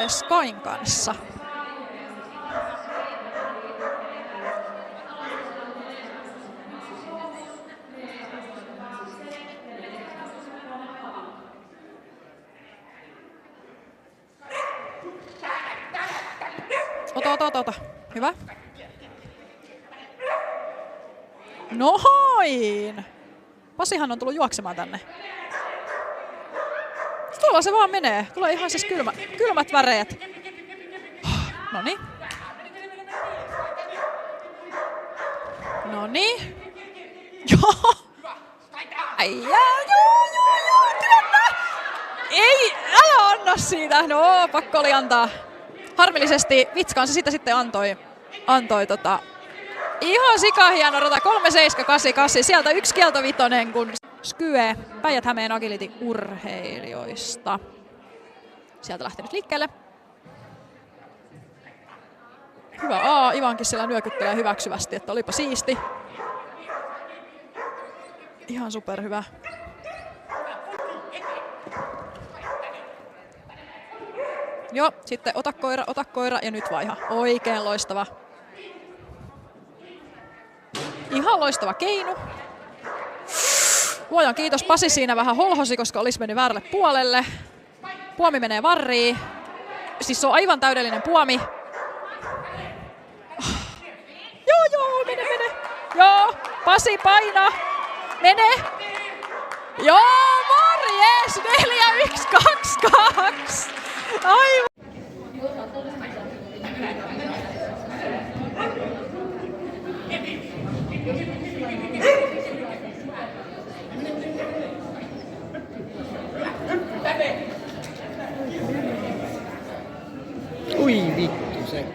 Skain kanssa. Ota. Hyvä. Noin! Pasihan on tullut juoksemaan tänne. Tuolla se vaan menee. Tulee ihan siis kylmät väreet. Noniin. Noniin. Joo. Joo. Kyllä. Ei, älä anna siitä. No, pakko oli antaa. Harmillisesti Vitskaan se sitä sitten antoi ihan sikahieno rata 3788. Sieltä yksi kieltovitonen, kun Skye Päijät-Hämeen agility-urheilijoista. Sieltä lähtenyt liikkeelle. Hyvä A. Ivankin siellä nyökyttelee hyväksyvästi, että olipa siisti. Ihan superhyvä. Joo, sitten ota koira ja nyt vaiha. Oikein loistava. Ihan loistava keinu. Luojan kiitos, Pasi siinä vähän holhosi, koska olisi mennyt väärälle puolelle. Puomi menee varriin. Siis se on aivan täydellinen puomi. Joo, mene. Joo, Pasi paina. Mene. Joo, morjes! 4-1-2-2. Aivan. Ui vittu se.